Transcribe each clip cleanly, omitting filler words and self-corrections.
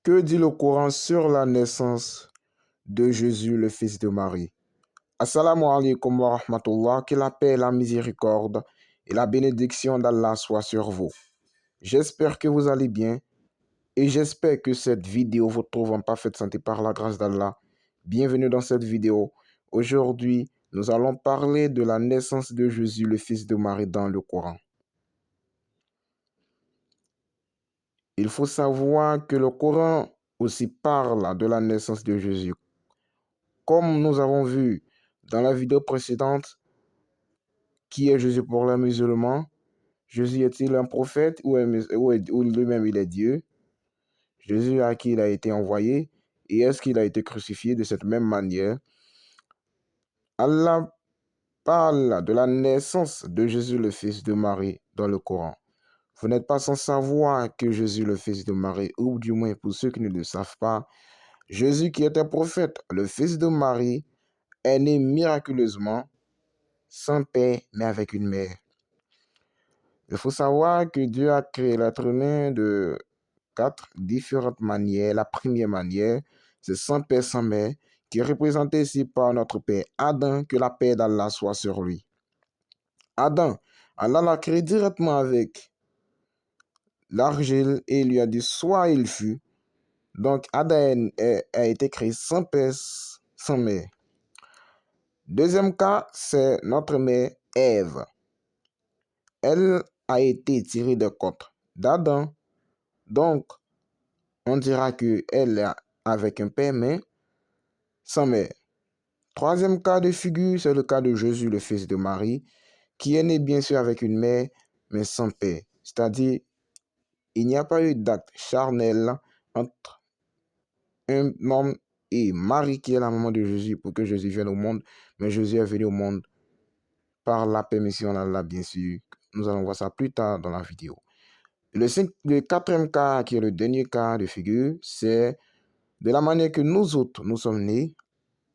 Que dit le Coran sur la naissance de Jésus, le fils de Marie? Assalamu alaikum wa rahmatullah, que la paix, la miséricorde et la bénédiction d'Allah soient sur vous. J'espère que vous allez bien et j'espère que cette vidéo vous trouve en parfaite santé par la grâce d'Allah. Bienvenue dans cette vidéo. Aujourd'hui, nous allons parler de la naissance de Jésus, le fils de Marie, dans le Coran. Il faut savoir que le Coran aussi parle de la naissance de Jésus. Comme nous avons vu dans la vidéo précédente, qui est Jésus pour les musulmans? Jésus est-il un prophète ou lui-même il est Dieu? Jésus à qui il a été envoyé et est-ce qu'il a été crucifié de cette même manière? Allah parle de la naissance de Jésus le fils de Marie dans le Coran. Vous n'êtes pas sans savoir que Jésus le fils de Marie, ou du moins pour ceux qui ne le savent pas, Jésus qui était prophète, le fils de Marie, est né miraculeusement, sans père, mais avec une mère. Il faut savoir que Dieu a créé l'être humain de 4 différentes manières. La première manière, c'est sans père, sans mère, qui est représentée ici par notre père Adam, que la paix d'Allah soit sur lui. Adam, Allah l'a créé directement avec l'argile et il lui a dit soit il fut. Donc Adam a été créé sans père, sans mère. Deuxième cas, c'est notre mère Ève. Elle a été tirée des côtes d'Adam. Donc, on dira qu'elle est avec un père, mais sans mère. Troisième cas de figure, c'est le cas de Jésus, le fils de Marie, qui est né bien sûr avec une mère, mais sans père. C'est-à-dire, il n'y a pas eu d'acte charnel entre un homme et Marie, qui est la maman de Jésus, pour que Jésus vienne au monde, mais Jésus est venu au monde par la permission d'Allah, bien sûr. Nous allons voir ça plus tard dans la vidéo. Le quatrième cas, qui est le dernier cas de figure, c'est de la manière que nous autres, nous sommes nés,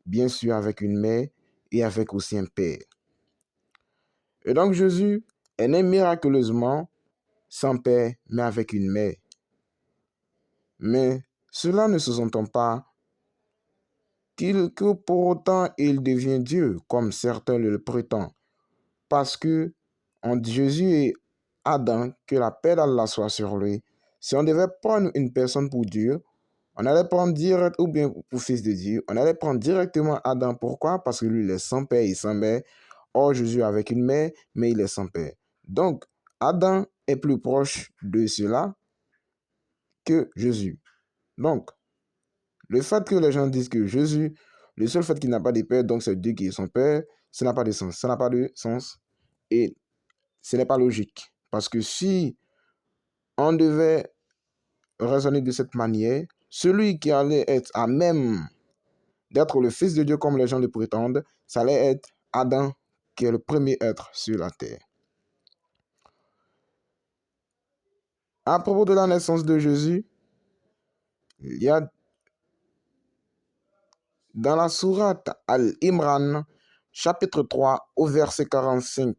bien sûr avec une mère et avec aussi un père. Et donc Jésus est né miraculeusement, sans père, mais avec une mère. Mais cela ne se sent pas que pour autant il devient Dieu, comme certains le prétendent. Parce que Jésus et Adam, que la paix d'Allah soit sur lui, si on devait prendre une personne pour Dieu, on allait prendre direct, ou bien pour fils de Dieu, on allait prendre directement Adam. Pourquoi? Parce que lui, il est sans père et sans mère. Or, Jésus avec une mère, mais il est sans père. Donc, Adam est plus proche de cela que Jésus. Donc, le fait que les gens disent que Jésus, le seul fait qu'il n'a pas de père, donc c'est Dieu qui est son père, ça n'a pas de sens. Ça n'a pas de sens et ce n'est pas logique. Parce que si on devait raisonner de cette manière, celui qui allait être à même d'être le fils de Dieu comme les gens le prétendent, ça allait être Adam, qui est le premier être sur la terre. À propos de la naissance de Jésus, il y a dans la sourate Al-Imran, chapitre 3, au verset 45,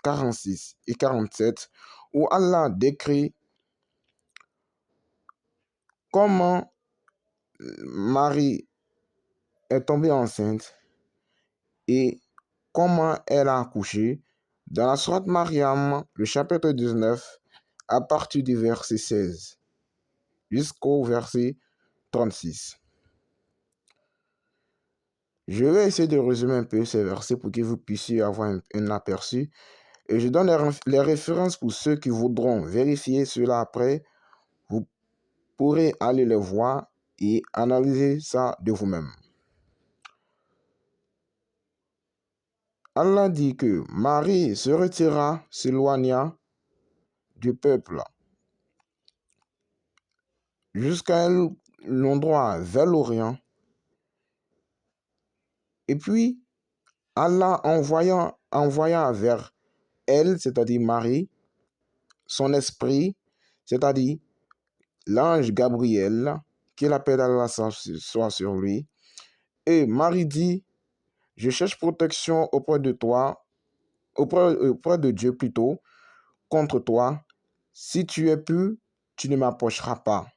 46 et 47, où Allah décrit comment Marie est tombée enceinte et comment elle a accouché. Dans la sourate Mariam, le chapitre 19, à partir du verset 16 jusqu'au verset 36. Je vais essayer de résumer un peu ces versets pour que vous puissiez avoir un aperçu. Et je donne les références pour ceux qui voudront vérifier cela après. Vous pourrez aller les voir et analyser ça de vous-même. Allah dit que Marie se retira, s'éloigna du peuple jusqu'à l'endroit vers l'Orient. Et puis, Allah envoya vers elle, c'est-à-dire Marie, son esprit, c'est-à-dire l'ange Gabriel, que la paix d'Allah soit sur lui. Et Marie dit, je cherche protection auprès de toi, auprès de Dieu plutôt, contre toi. Si tu es pur, tu ne m'approcheras pas.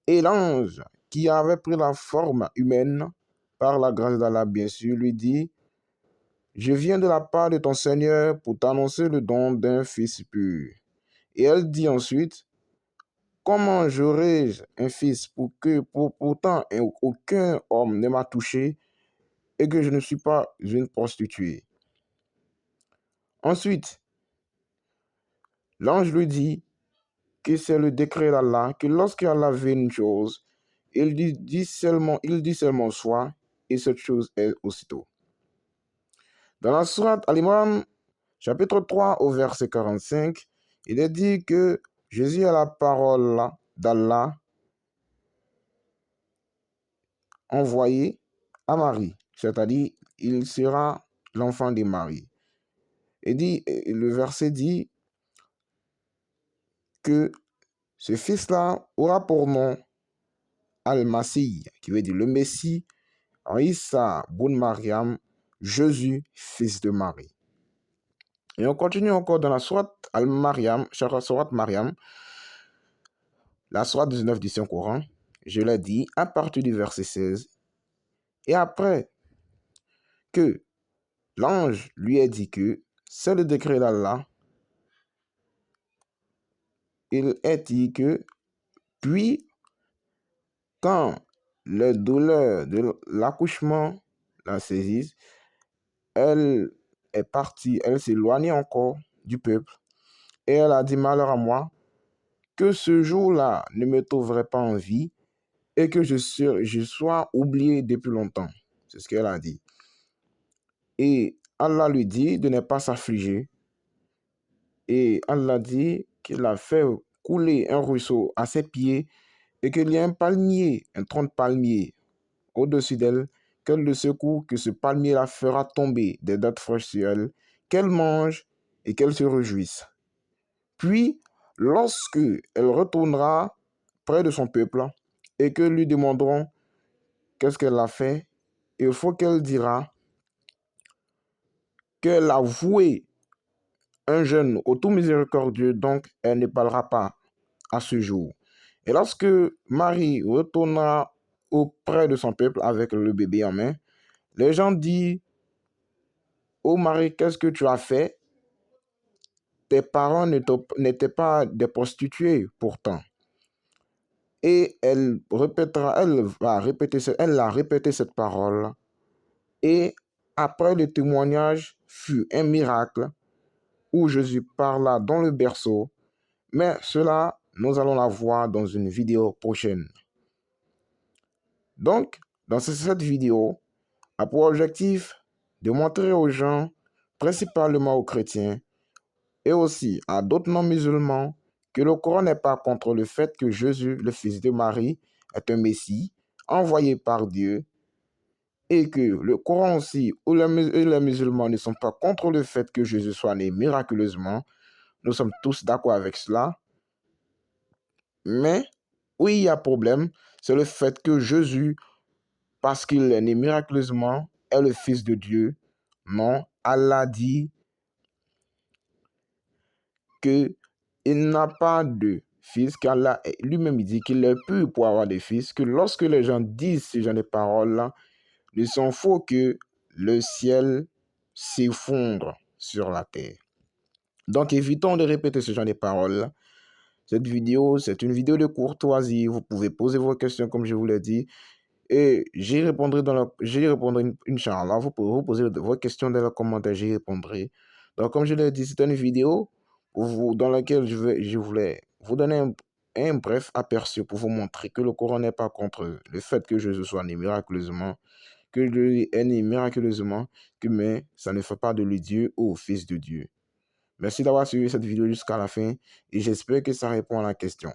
Et l'ange, qui avait pris la forme humaine, par la grâce d'Allah bien sûr, lui dit, je viens de la part de ton Seigneur pour t'annoncer le don d'un fils pur. Et elle dit ensuite, comment j'aurai-je un fils pourtant aucun homme ne m'a touché et que je ne suis pas une prostituée. Ensuite, l'ange lui dit que c'est le décret d'Allah, que lorsqu'Allah veut une chose, il dit seulement soit, et cette chose est aussitôt. Dans la sourate Al-Imran, chapitre 3, au verset 45, il est dit que Jésus est la parole d'Allah envoyée à Marie, c'est-à-dire il sera l'enfant de Marie. Et le verset dit que ce fils-là aura pour nom Al-Masih, qui veut dire le Messie, Isa Boun Mariam, Jésus, fils de Marie. Et on continue encore dans la sourate Al-Mariam, sourate Mariam, la sourate 19 du Saint-Coran, je l'ai dit, à partir du verset 16. Et après que l'ange lui ait dit que c'est le décret d'Allah, il est dit que, puis, quand les douleurs de l'accouchement la saisissent, elle est partie, elle s'éloignait encore du peuple, et elle a dit, malheur à moi, que ce jour-là ne me trouverait pas en vie, et que je sois oublié depuis longtemps. C'est ce qu'elle a dit. Et Allah lui dit de ne pas s'affliger. Et Allah dit qu'il a fait couler un ruisseau à ses pieds et qu'il y a un palmier, un tronc de palmier au-dessus d'elle, qu'elle le secoue, que ce palmier la fera tomber des dattes fraîches sur elle, qu'elle mange et qu'elle se réjouisse. Puis, lorsque elle retournera près de son peuple et que lui demanderont qu'est-ce qu'elle a fait, il faut qu'elle dira qu'elle a voué un jeûne au tout miséricordieux, donc elle ne parlera pas à ce jour. Et lorsque Marie retournera auprès de son peuple avec le bébé en main, les gens disent, oh Marie, qu'est-ce que tu as fait? Tes parents n'étaient pas des prostituées pourtant. Et elle a répété cette parole. Et après le témoignage fut un miracle où Jésus parla dans le berceau. Mais cela, nous allons la voir dans une vidéo prochaine. Donc, dans cette vidéo, a pour objectif de montrer aux gens, principalement aux chrétiens, et aussi à d'autres non-musulmans, que le Coran n'est pas contre le fait que Jésus, le fils de Marie, est un Messie envoyé par Dieu, et que le Coran aussi, ou les musulmans ne sont pas contre le fait que Jésus soit né miraculeusement. Nous sommes tous d'accord avec cela. Mais, oui, il y a problème, c'est le fait que Jésus, parce qu'il est né miraculeusement, est le Fils de Dieu. Non, Allah dit qu'il n'a pas de fils, qu'Allah lui-même dit qu'il est pur pour avoir des fils, que lorsque les gens disent ce genre de paroles-là, il s'en faut que le ciel s'effondre sur la terre. Donc évitons de répéter ce genre de paroles-là. Cette vidéo, c'est une vidéo de courtoisie. Vous pouvez poser vos questions comme je vous l'ai dit. Et j'y répondrai, Inch'Allah. Vous pouvez vous poser vos questions dans les commentaires, j'y répondrai. Donc, comme je l'ai dit, c'est une vidéo dans laquelle je voulais vous donner un bref aperçu pour vous montrer que le Coran n'est pas contre le fait que Jésus soit né miraculeusement, que lui est né miraculeusement, mais ça ne fait pas de lui Dieu ou Fils de Dieu. Merci d'avoir suivi cette vidéo jusqu'à la fin et j'espère que ça répond à la question.